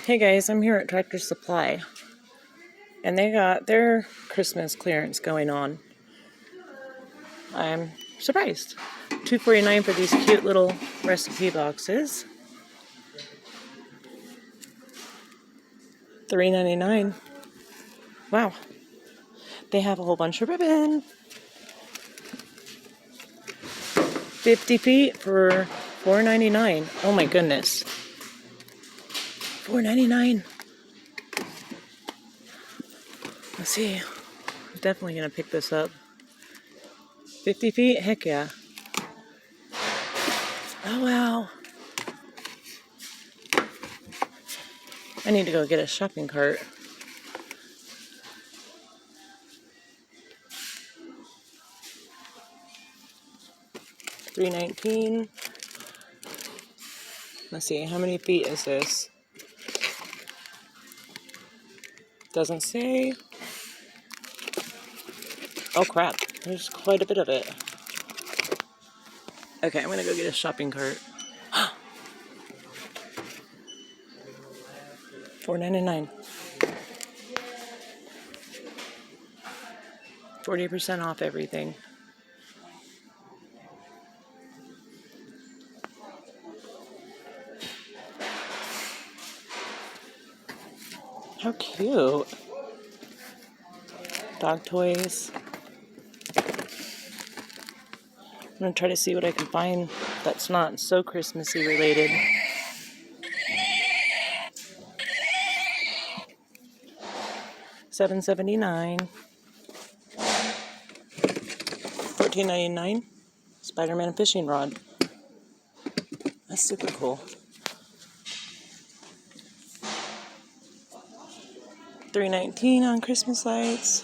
Hey guys, I'm here at Tractor Supply, and they got their Christmas clearance going on. I'm surprised. $2.49 for these cute little recipe boxes. $3.99. Wow. They have a whole bunch of ribbon. 50 feet for $4.99. Oh my goodness. $4.99. Let's see. I'm definitely gonna pick this up. 50 feet? Heck yeah. Oh wow. I need to go get a shopping cart. $3.19. Let's see, how many feet is this? Doesn't say. Oh crap, there's quite a bit of it. Okay, I'm gonna go get a shopping cart. $4.99. 40% off everything. How cute. Dog toys. I'm gonna try to see what I can find that's not so Christmassy related. $7.79. $14.99. Spider-Man fishing rod. That's super cool. $3.19 on Christmas lights.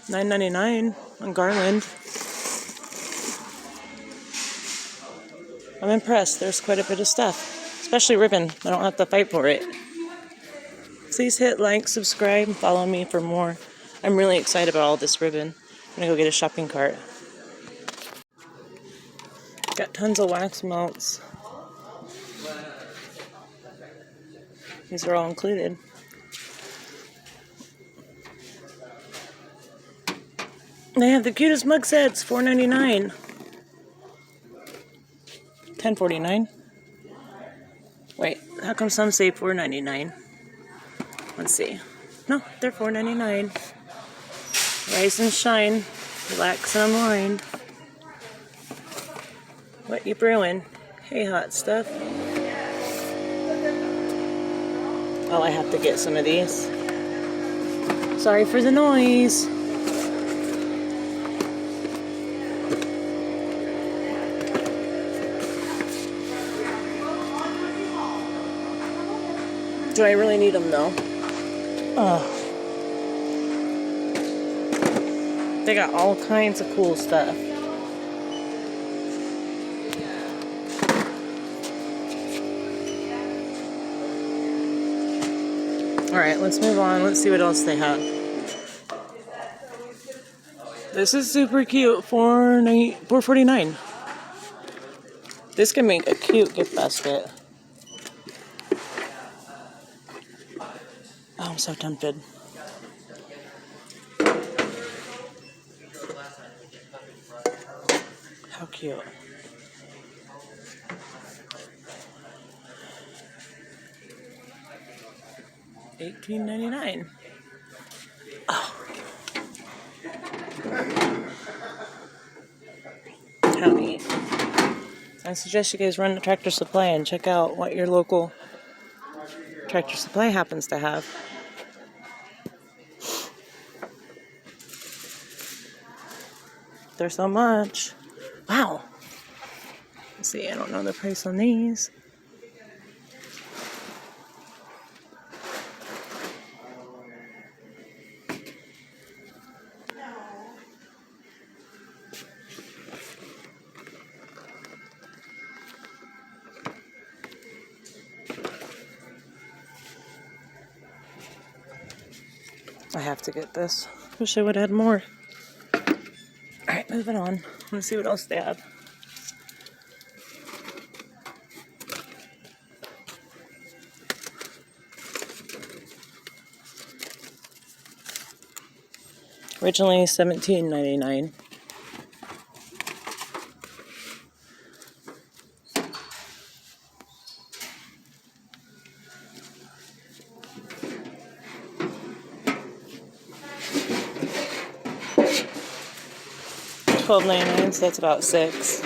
$9.99 on garland. I'm impressed. There's quite a bit of stuff, especially ribbon. I don't have to fight for it. Please hit like, subscribe, and follow me for more. I'm really excited about all this ribbon. I'm gonna go get a shopping cart. Got tons of wax melts. These are all included. They have the cutest mug sets, $4.99. $10.49. Wait, how come some say $4.99? Let's see. No, they're $4.99. Rise and shine. Relax and unwind. What you brewing? Hey, hot stuff. Oh, I have to get some of these. Sorry for the noise. Do I really need them though? They got all kinds of cool stuff. Alright, let's move on. Let's see what else they have. This is super cute. $4.49. This can make a cute gift basket. Oh, I'm so tempted. How cute. $18.99. Oh. How neat. I suggest you guys run to Tractor Supply and check out what your local Tractor Supply happens to have. There's so much. Wow. Let's see, I don't know the price on these. I have to get this. Wish I would have had more. Alright, moving on. Let's see what else they have. Originally $17.99. $12.99, so that's about $6.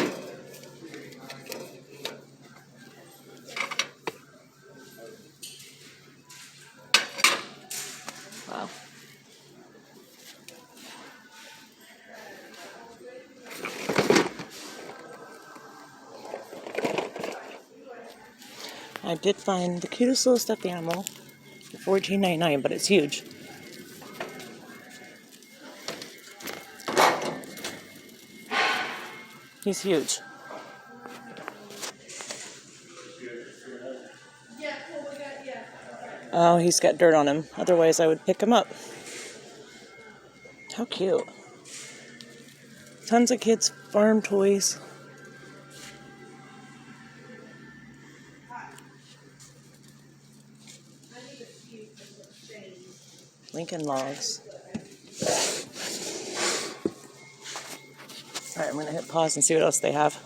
Wow. I did find the cutest little stuffed animal for $14.99, but it's huge. He's huge. Oh, he's got dirt on him. Otherwise, I would pick him up. How cute. Tons of kids' farm toys. Lincoln Logs. Alright, I'm going to hit pause and see what else they have.